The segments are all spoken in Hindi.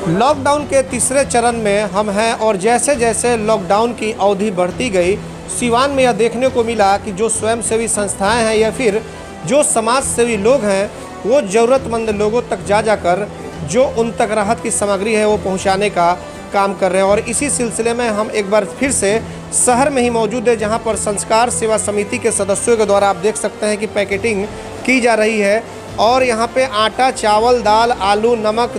लॉकडाउन के तीसरे चरण में हम हैं और जैसे जैसे लॉकडाउन की अवधि बढ़ती गई, सिवान में यह देखने को मिला कि जो स्वयंसेवी संस्थाएं हैं या फिर जो समाज सेवी लोग हैं वो ज़रूरतमंद लोगों तक जाकर जो उन तक राहत की सामग्री है वो पहुंचाने का काम कर रहे हैं। और इसी सिलसिले में हम एक बार फिर से शहर में ही मौजूद है, जहां पर संस्कार सेवा समिति के सदस्यों के द्वारा आप देख सकते हैं कि पैकेटिंग की जा रही है। और यहाँ पे आटा, चावल, दाल, आलू, नमक,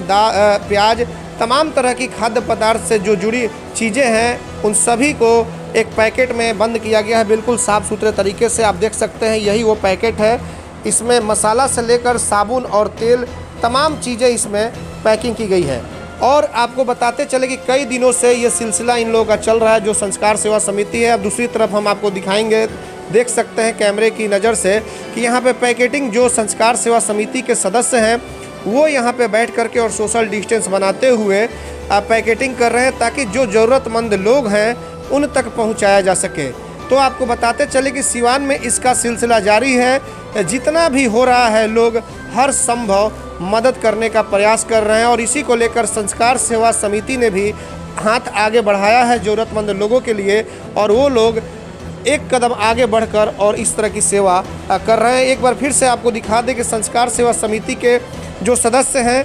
प्याज, तमाम तरह की खाद्य पदार्थ से जो जुड़ी चीज़ें हैं उन सभी को एक पैकेट में बंद किया गया है, बिल्कुल साफ़ सुथरे तरीके से। आप देख सकते हैं यही वो पैकेट है। इसमें मसाला से लेकर साबुन और तेल तमाम चीज़ें इसमें पैकिंग की गई है। और आपको बताते चले कि कई दिनों से ये सिलसिला इन लोगों का चल रहा है, जो संस्कार सेवा समिति है। अब दूसरी तरफ हम आपको दिखाएंगे, देख सकते हैं कैमरे की नज़र से कि यहाँ पे पैकेटिंग जो संस्कार सेवा समिति के सदस्य हैं वो यहाँ पे बैठ करके और सोशल डिस्टेंस बनाते हुए पैकेटिंग कर रहे हैं, ताकि जो ज़रूरतमंद लोग हैं उन तक पहुँचाया जा सके। तो आपको बताते चले कि सिवान में इसका सिलसिला जारी है। जितना भी हो रहा है, लोग हर संभव मदद करने का प्रयास कर रहे हैं और इसी को लेकर संस्कार सेवा समिति ने भी हाथ आगे बढ़ाया है ज़रूरतमंद लोगों के लिए, और वो लोग एक कदम आगे बढ़कर और इस तरह की सेवा कर रहे हैं। एक बार फिर से आपको दिखा दें कि संस्कार सेवा समिति के जो सदस्य हैं,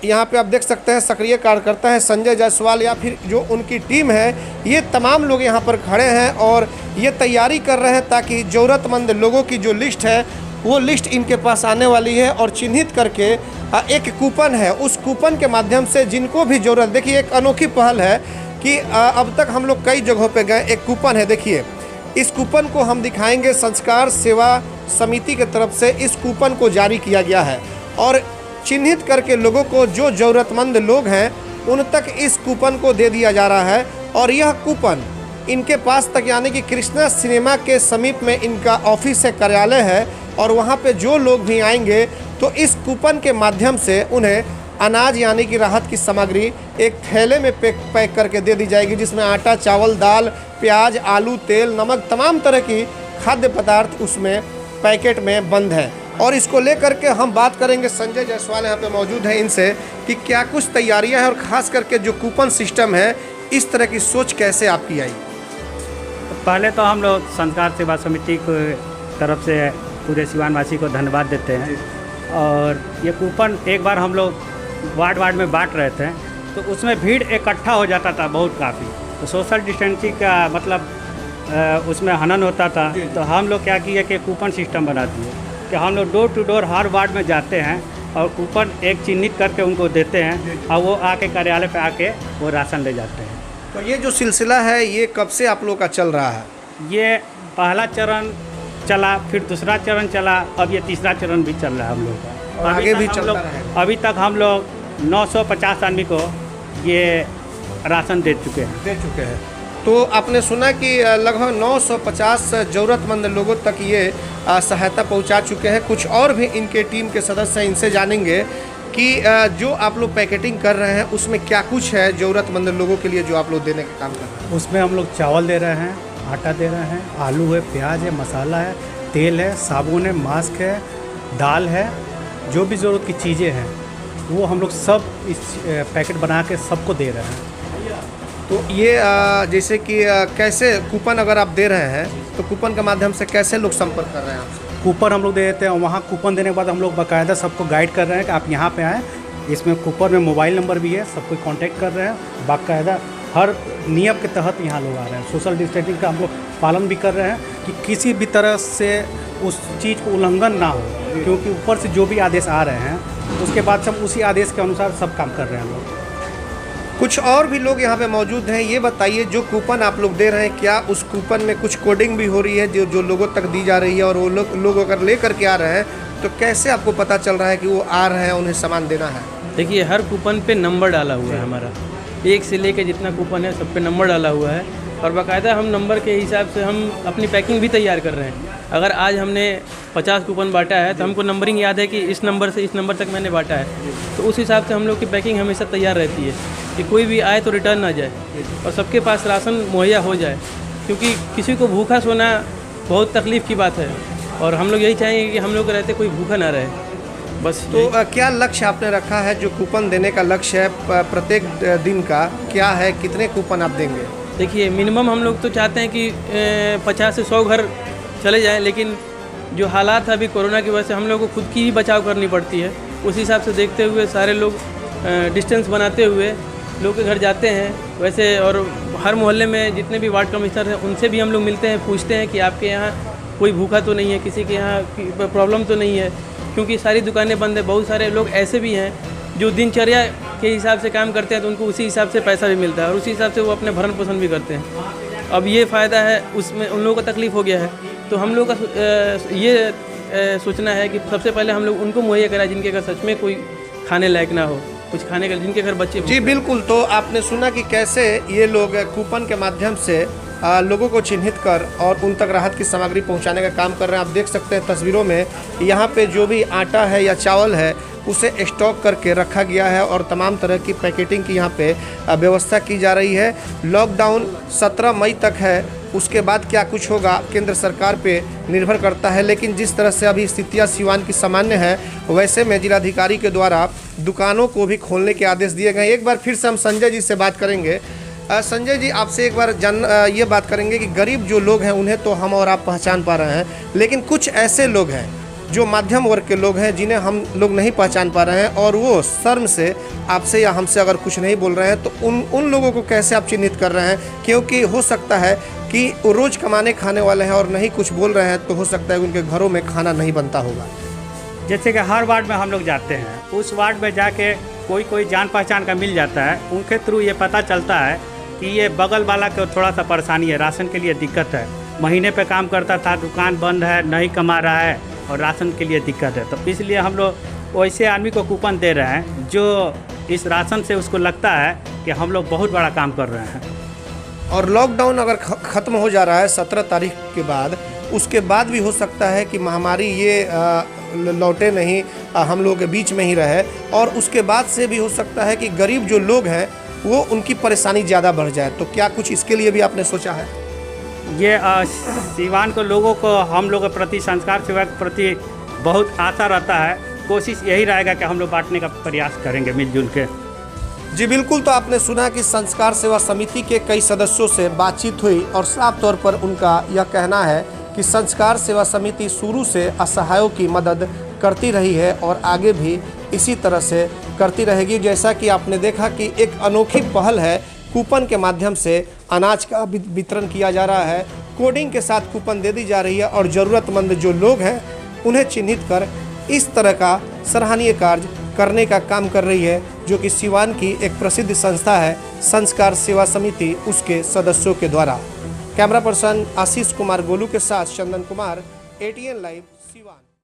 यहाँ पे आप देख सकते हैं सक्रिय कार्यकर्ता है संजय जायसवाल या फिर जो उनकी टीम है, ये तमाम लोग यहाँ पर खड़े हैं और ये तैयारी कर रहे हैं ताकि ज़रूरतमंद लोगों की जो लिस्ट है वो लिस्ट इनके पास आने वाली है और चिन्हित करके एक कूपन है, उस कूपन के माध्यम से जिनको भी ज़रूरत, देखिए एक अनोखी पहल है कि अब तक हम लोग कई जगहों पे गए, एक कूपन है, देखिए इस कूपन को हम दिखाएंगे। संस्कार सेवा समिति की तरफ से इस कूपन को जारी किया गया है और चिन्हित करके लोगों को जो ज़रूरतमंद लोग हैं उन तक इस कूपन को दे दिया जा रहा है। और यह कूपन इनके पास तक, यानी कि कृष्णा सिनेमा के समीप में इनका ऑफिस है, कार्यालय है, और वहाँ पे जो लोग भी आएंगे तो इस कूपन के माध्यम से उन्हें अनाज यानी कि राहत की सामग्री एक थैले में पैक करके दे दी जाएगी, जिसमें आटा, चावल, दाल, प्याज, आलू, तेल, नमक, तमाम तरह की खाद्य पदार्थ उसमें पैकेट में बंद है। और इसको लेकर के हम बात करेंगे, संजय जायसवाल यहाँ पे मौजूद है, इनसे कि क्या कुछ तैयारियां हैं और ख़ास करके जो कूपन सिस्टम है, इस तरह की सोच कैसे आपकी आई? पहले तो हम लोग संस्कार सेवा समिति की तरफ से पूरे सिवानवासी को धन्यवाद देते हैं। और ये कूपन एक बार हम लोग वार्ड में बांट रहे थे तो उसमें भीड़ इकट्ठा हो जाता था बहुत काफ़ी, तो सोशल डिस्टेंसिंग का मतलब उसमें हनन होता था। तो हम लोग क्या किए कि कूपन सिस्टम बना दिए कि हम लोग डोर टू डोर हर वार्ड में जाते हैं और कूपन एक चिन्हित करके उनको देते हैं और वो आके कार्यालय पे आके वो राशन ले जाते हैं। तो ये जो सिलसिला है ये कब से आप लोग का चल रहा है? ये पहला चरण चला, फिर दूसरा चरण चला, अब ये तीसरा चरण भी चल रहा है हम लोग का, और आगे भी चलता रहेगा। अभी तक हम लोग 950 आदमी को ये राशन दे चुके हैं। तो आपने सुना कि लगभग 950 ज़रूरतमंद लोगों तक ये सहायता पहुंचा चुके हैं। कुछ और भी इनके टीम के सदस्य हैं, इनसे जानेंगे कि जो आप लोग पैकेटिंग कर रहे हैं उसमें क्या कुछ है ज़रूरतमंद लोगों के लिए जो आप लोग देने का काम कर रहे हैं। उसमें हम लोग चावल दे रहे हैं, आटा दे रहे हैं, आलू है, प्याज है, मसाला है, तेल है, साबुन है, मास्क है, दाल है, जो भी ज़रूरत की चीज़ें हैं वो हम लोग सब इस पैकेट बना के सबको दे रहे हैं। तो ये जैसे कि कैसे कूपन अगर आप दे रहे हैं तो कूपन के माध्यम से कैसे लोग संपर्क कर रहे हैं आपसे? कूपन हम लोग दे देते हैं, वहाँ कूपन देने के बाद हम लोग बाकायदा सबको गाइड कर रहे हैं कि आप यहाँ पे आएँ। इसमें कूपन में मोबाइल नंबर भी है, सबको कांटेक्ट कर रहे हैं। बाकायदा हर नियम के तहत यहाँ लोग आ रहे हैं। सोशल डिस्टेंसिंग का हम लोग पालन भी कर रहे हैं कि किसी भी तरह से उस चीज़ को उल्लंघन ना हो, क्योंकि ऊपर से जो भी आदेश आ रहे हैं उसके बाद सब उसी आदेश के अनुसार सब काम कर रहे हैं हम लोग। कुछ और भी लोग यहाँ पे मौजूद हैं। ये बताइए, जो कूपन आप लोग दे रहे हैं, क्या उस कूपन में कुछ कोडिंग भी हो रही है जो लोगों तक दी जा रही है? और वो लोग अगर ले करके आ रहे हैं तो कैसे आपको पता चल रहा है कि वो आ रहे हैं, उन्हें सामान देना है? देखिए, हर कूपन पे नंबर डाला हुआ है हमारा, एक से लेके जितना कूपन है सब पे नंबर डाला हुआ है और बाकायदा हम नंबर के हिसाब से हम अपनी पैकिंग भी तैयार कर रहे हैं। अगर आज हमने 50 कूपन बांटा है तो हमको नंबरिंग याद है कि इस नंबर से इस नंबर तक मैंने बांटा है, तो उस हिसाब से हम लोग की पैकिंग हमेशा तैयार रहती है कि कोई भी आए तो रिटर्न ना जाए और सबके पास राशन मुहैया हो जाए, क्योंकि किसी को भूखा सोना बहुत तकलीफ़ की बात है और हम लोग यही चाहेंगे कि हम लोग रहते कोई भूखा ना रहे। बस तो क्या लक्ष्य आपने रखा है, जो कूपन देने का लक्ष्य है प्रत्येक दिन का, क्या है, कितने कूपन आप देंगे? देखिए, मिनिमम हम लोग तो चाहते हैं कि 50 से 100 घर चले जाएं, लेकिन जो हालात है अभी कोरोना की वजह से हम लोग को खुद की ही बचाव करनी पड़ती है। उस हिसाब से देखते हुए सारे लोग डिस्टेंस बनाते हुए लोग के घर जाते हैं वैसे। और हर मोहल्ले में जितने भी वार्ड कमिश्नर हैं उनसे भी हम लोग मिलते हैं, पूछते हैं कि आपके यहाँ कोई भूखा तो नहीं है, किसी के यहाँ प्रॉब्लम तो नहीं है, क्योंकि सारी दुकानें बंद है। बहुत सारे लोग ऐसे भी हैं जो दिनचर्या के हिसाब से काम करते हैं, तो उनको उसी हिसाब से पैसा भी मिलता है और उसी हिसाब से वो अपने भरण पोषण भी करते हैं। अब ये फ़ायदा है, उसमें उन लोगों को तकलीफ़ हो गया है, तो हम लोग का ये सोचना है कि सबसे पहले हम लोग उनको मुहैया कराएं जिनके घर सच में कोई खाने लायक ना हो, कुछ खाने के, जिनके घर बच्चे। जी बिल्कुल। तो आपने सुना कि कैसे ये लोग कूपन के माध्यम से लोगों को चिन्हित कर और उन तक राहत की सामग्री पहुंचाने का काम कर रहे हैं। आप देख सकते हैं तस्वीरों में, यहाँ पे जो भी आटा है या चावल है उसे स्टॉक करके रखा गया है और तमाम तरह की पैकेटिंग की यहाँ पे व्यवस्था की जा रही है। लॉकडाउन 17 मई तक है, उसके बाद क्या कुछ होगा केंद्र सरकार पे निर्भर करता है, लेकिन जिस तरह से अभी स्थितियाँ सिवान की सामान्य है, वैसे में जिलाधिकारी के द्वारा दुकानों को भी खोलने के आदेश दिए गए। एक बार फिर से हम संजय जी से बात करेंगे। संजय जी, आपसे एक बार ये बात करेंगे कि गरीब जो लोग हैं उन्हें तो हम और आप पहचान पा रहे हैं, लेकिन कुछ ऐसे लोग हैं जो मध्यम वर्ग के लोग हैं जिन्हें हम लोग नहीं पहचान पा रहे हैं और वो शर्म से आपसे या हमसे अगर कुछ नहीं बोल रहे हैं, तो उन लोगों को कैसे आप चिन्हित कर रहे हैं? क्योंकि हो सकता है कि वो रोज़ कमाने खाने वाले हैं और नहीं कुछ बोल रहे हैं, तो हो सकता है उनके घरों में खाना नहीं बनता होगा। जैसे कि हर वार्ड में हम लोग जाते हैं, उस वार्ड में जाके कोई जान पहचान का मिल जाता है, उनके थ्रू ये पता चलता है कि ये बगल वाला को थोड़ा सा परेशानी है, राशन के लिए दिक्कत है, महीने पे काम करता था, दुकान बंद है, नहीं कमा रहा है और राशन के लिए दिक्कत है। तो इसलिए हम लोग वैसे आदमी को कूपन दे रहे हैं जो इस राशन से उसको लगता है कि हम लोग बहुत बड़ा काम कर रहे हैं। और लॉकडाउन अगर ख़त्म हो जा रहा है 17 तारीख के बाद, उसके बाद भी हो सकता है कि महामारी ये लौटे नहीं, हम लोगों के बीच में ही रहे, और उसके बाद से भी हो सकता है कि गरीब जो लोग हैं वो उनकी परेशानी ज़्यादा बढ़ जाए। तो क्या कुछ इसके लिए भी आपने सोचा है? ये सिवान को लोगों को, हम लोग के प्रति, संस्कार सेवा के प्रति बहुत आशा रहता है। कोशिश यही रहेगा कि हम लोग बांटने का प्रयास करेंगे मिलजुल के। जी बिल्कुल। तो आपने सुना कि संस्कार सेवा समिति के कई सदस्यों से बातचीत हुई और साफ तौर पर उनका यह कहना है कि संस्कार सेवा समिति शुरू से असहायों की मदद करती रही है और आगे भी इसी तरह से करती रहेगी। जैसा कि आपने देखा कि एक अनोखी पहल है, कूपन के माध्यम से अनाज का वितरण किया जा रहा है, कोडिंग के साथ कूपन दे दी जा रही है और ज़रूरतमंद जो लोग हैं उन्हें चिन्हित कर इस तरह का सराहनीय कार्य करने का काम कर रही है, जो कि सिवान की एक प्रसिद्ध संस्था है संस्कार सेवा समिति, उसके सदस्यों के द्वारा। कैमरा पर्सन आशीष कुमार गोलू के साथ चंदन कुमार, ATN लाइव सिवान।